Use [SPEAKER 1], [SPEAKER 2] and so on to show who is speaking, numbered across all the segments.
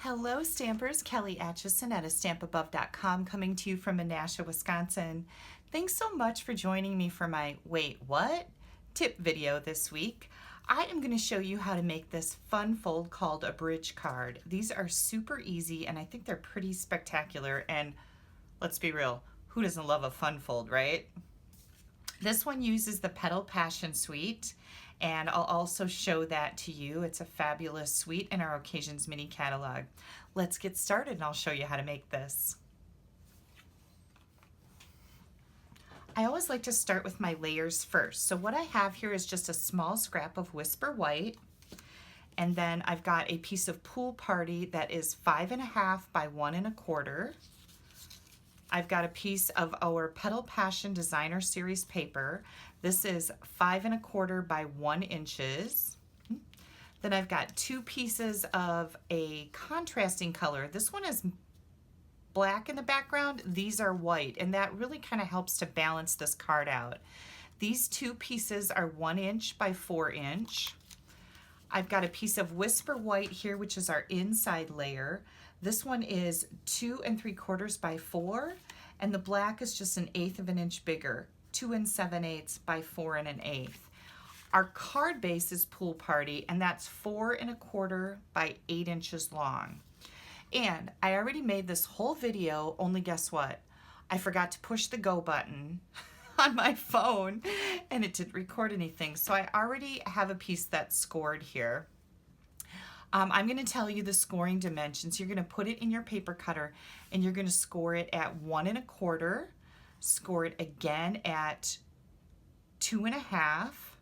[SPEAKER 1] Hello Stampers, Kelly Acheson at stampabove.com coming to you from Menasha, Wisconsin. Thanks so much for joining me for my Wait What? Tip video this week. I am going to show you how to make this fun fold called a bridge card. These are super easy and I think they're pretty spectacular, and let's be real, who doesn't love a fun fold, right? This one uses the Petal Passion Suite, and I'll also show that to you. It's a fabulous suite in our Occasions mini catalog. Let's get started and I'll show you how to make this. I always like to start with my layers first. So what I have here is just a small scrap of Whisper White, and then I've got a piece of Pool Party that is 5.5 by 1 1/4. I've got a piece of our Petal Passion Designer Series paper. This is 5 1/4 by 1 inches. Then I've got 2 pieces of a contrasting color. This one is black in the background. These are white, and that really kind of helps to balance this card out. These 2 pieces are 1 inch by 4 inch. I've got a piece of Whisper White here, which is our inside layer. This one is 2 3/4 by 4, and the black is just 1/8 of an inch bigger, 2 7/8 by 4 1/8. Our card base is Pool Party, and that's 4 1/4 by 8 inches long. And I already made this whole video, only guess what? I forgot to push the go button on my phone, and it didn't record anything. So I already have a piece that's scored here. I'm going to tell you the scoring dimensions. You're going to put it in your paper cutter and you're going to score it at 1 1/4, score it again at 2 1/2,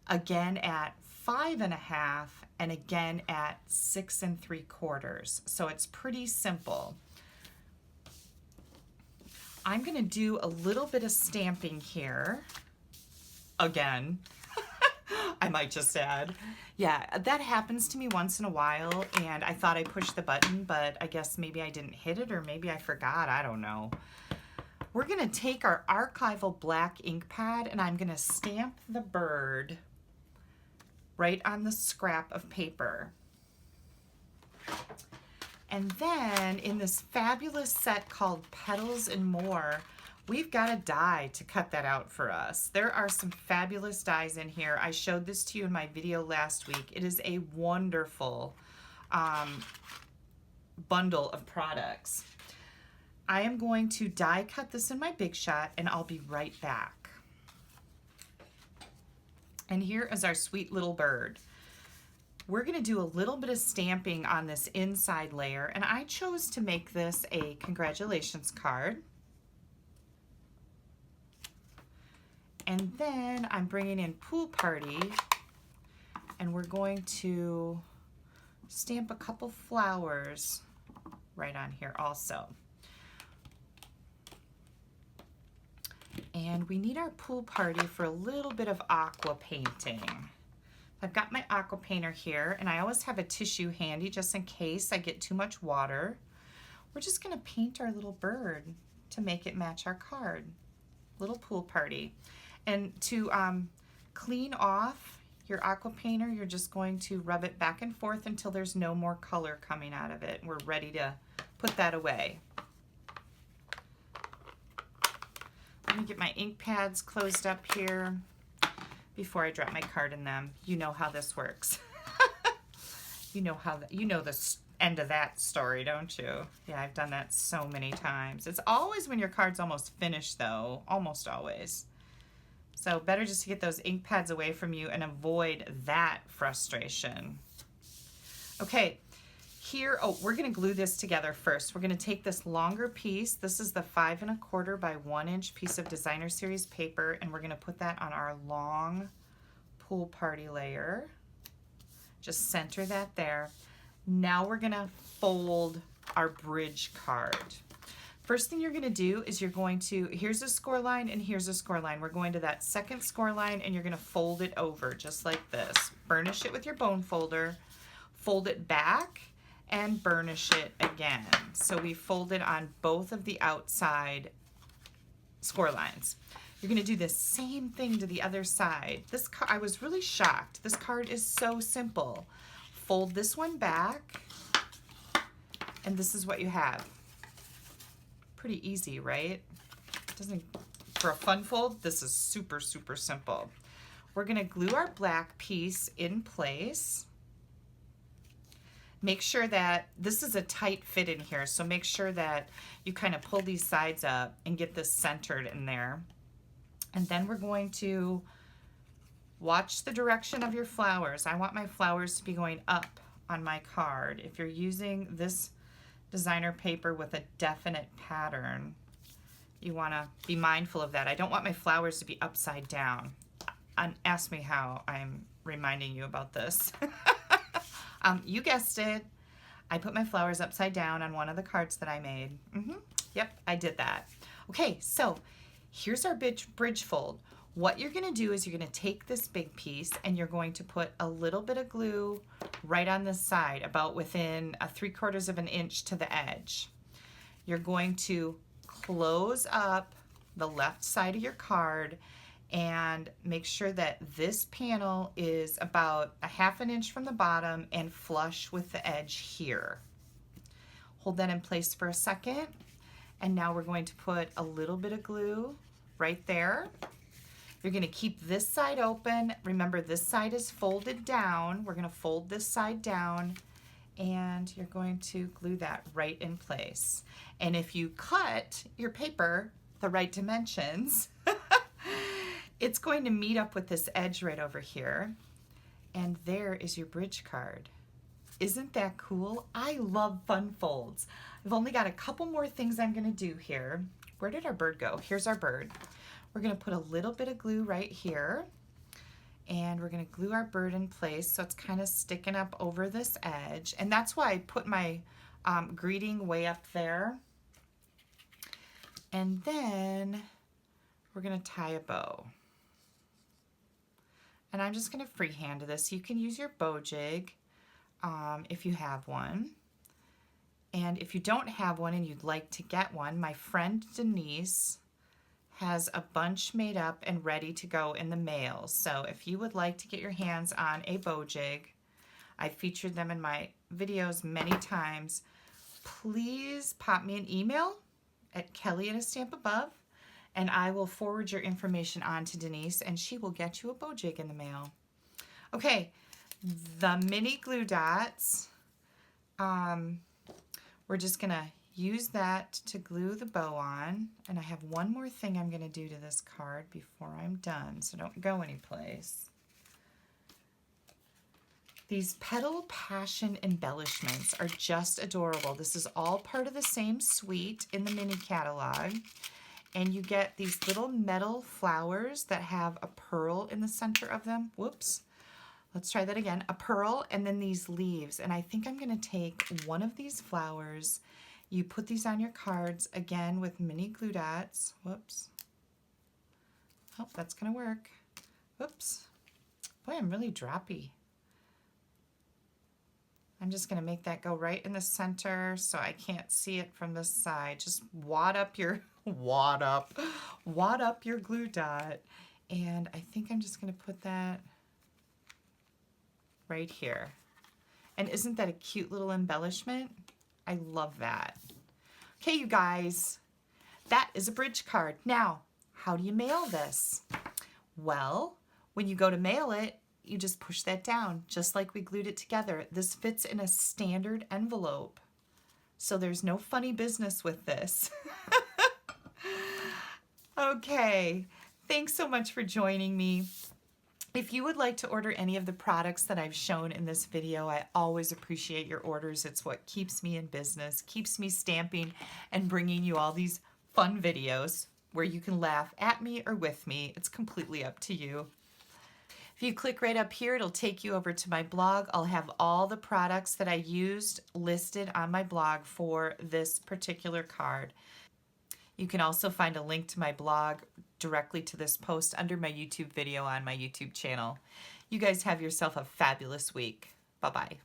[SPEAKER 1] again at 5 1/2, and again at 6 3/4. So it's pretty simple. I'm going to do a little bit of stamping here again. I might just add. Yeah, that happens to me once in a while, and I thought I pushed the button, but I guess maybe I didn't hit it, or maybe I forgot, I don't know. We're gonna take our archival black ink pad and I'm gonna stamp the bird right on the scrap of paper. And then in this fabulous set called Petals and More, we've got a die to cut that out for us. There are some fabulous dies in here. I showed this to you in my video last week. It is a wonderful bundle of products. I am going to die cut this in my Big Shot, and I'll be right back. And here is our sweet little bird. We're going to do a little bit of stamping on this inside layer, and I chose to make this a congratulations card. And then I'm bringing in Pool Party, and we're going to stamp a couple flowers right on here also. And we need our Pool Party for a little bit of aqua painting. I've got my aqua painter here, and I always have a tissue handy just in case I get too much water. We're just going to paint our little bird to make it match our card. Little Pool Party. And to clean off your aqua painter, you're just going to rub it back and forth until there's no more color coming out of it. We're ready to put that away. Let me get my ink pads closed up here before I drop my card in them. You know how this works. you know the end of that story, don't you? Yeah, I've done that so many times. It's always when your card's almost finished though, almost always. So better just to get those ink pads away from you and avoid that frustration. Okay, here, we're gonna glue this together first. We're gonna take this longer piece. This is the 5 1/4 by 1 inch piece of Designer Series paper, and we're gonna put that on our long Pool Party layer. Just center that there. Now we're gonna fold our bridge card. First thing you're going to do is you're going to, here's a score line and here's a score line. We're going to that second score line and you're going to fold it over just like this. Burnish it with your bone folder, fold it back, and burnish it again. So we fold it on both of the outside score lines. You're going to do the same thing to the other side. This card, I was really shocked. This card is so simple. Fold this one back And this is what you have. Pretty easy, right? Doesn't, for a fun fold, this is super, super simple. We're gonna glue our black piece in place. Make sure that this is a tight fit in here, so make sure that you kind of pull these sides up and get this centered in there. And then we're going to watch the direction of your flowers. I want my flowers to be going up on my card. If you're using this designer paper with a definite pattern, you want to be mindful of that. I don't want my flowers to be upside down. Ask me how I'm reminding you about this. You guessed it. I put my flowers upside down on one of the cards that I made. Yep, I did that. Okay, so here's our bridge fold. What you're gonna do is you're gonna take this big piece and you're going to put a little bit of glue right on this side, about within 3/4 of an inch to the edge. You're going to close up the left side of your card and make sure that this panel is about 1/2 inch from the bottom and flush with the edge here. Hold that in place for a second, and now we're going to put a little bit of glue right there. You're going to keep this side open. Remember, this side is folded down. We're going to fold this side down, and you're going to glue that right in place. And if you cut your paper the right dimensions, it's going to meet up with this edge right over here. And there is your bridge card. Isn't that cool? I love fun folds. I've only got a couple more things I'm gonna do here. Where did our bird go? Here's our bird. We're gonna put a little bit of glue right here, and we're gonna glue our bird in place so it's kind of sticking up over this edge. And that's why I put my greeting way up there. And then we're gonna tie a bow. And I'm just gonna freehand this. You can use your bow jig if you have one. And if you don't have one and you'd like to get one, my friend Denise has a bunch made up and ready to go in the mail. So if you would like to get your hands on a bow jig, I've featured them in my videos many times, please pop me an email at Kelly@A_Stamp_Above, and I will forward your information on to Denise, and she will get you a bow jig in the mail. Okay, the mini glue dots, we're just gonna use that to glue the bow on. And I have one more thing I'm gonna do to this card before I'm done, so don't go anyplace. These Petal Passion embellishments are just adorable. This is all part of the same suite in the mini catalog. And you get these little metal flowers that have a pearl in the center of them. Whoops. Let's try that again. A pearl and then these leaves. And I think I'm going to take one of these flowers. You put these on your cards again with mini glue dots. Whoops. Oh, that's going to work. Whoops. Boy, I'm really droppy. I'm just going to make that go right in the center so I can't see it from this side. Just wad up your wad up your glue dot. And I think I'm just going to put that right here. And isn't that a cute little embellishment? I love that. Okay, you guys, that is a bridge card. Now, how do you mail this? Well, when you go to mail it, you just push that down, just like we glued it together. This fits in a standard envelope, so there's no funny business with this. Okay, thanks so much for joining me. If you would like to order any of the products that I've shown in this video, I always appreciate your orders. It's what keeps me in business, keeps me stamping and bringing you all these fun videos where you can laugh at me or with me. It's completely up to you. If you click right up here, it'll take you over to my blog. I'll have all the products that I used listed on my blog for this particular card. You can also find a link to my blog directly to this post under my YouTube video on my YouTube channel. You guys have yourself a fabulous week. Bye-bye.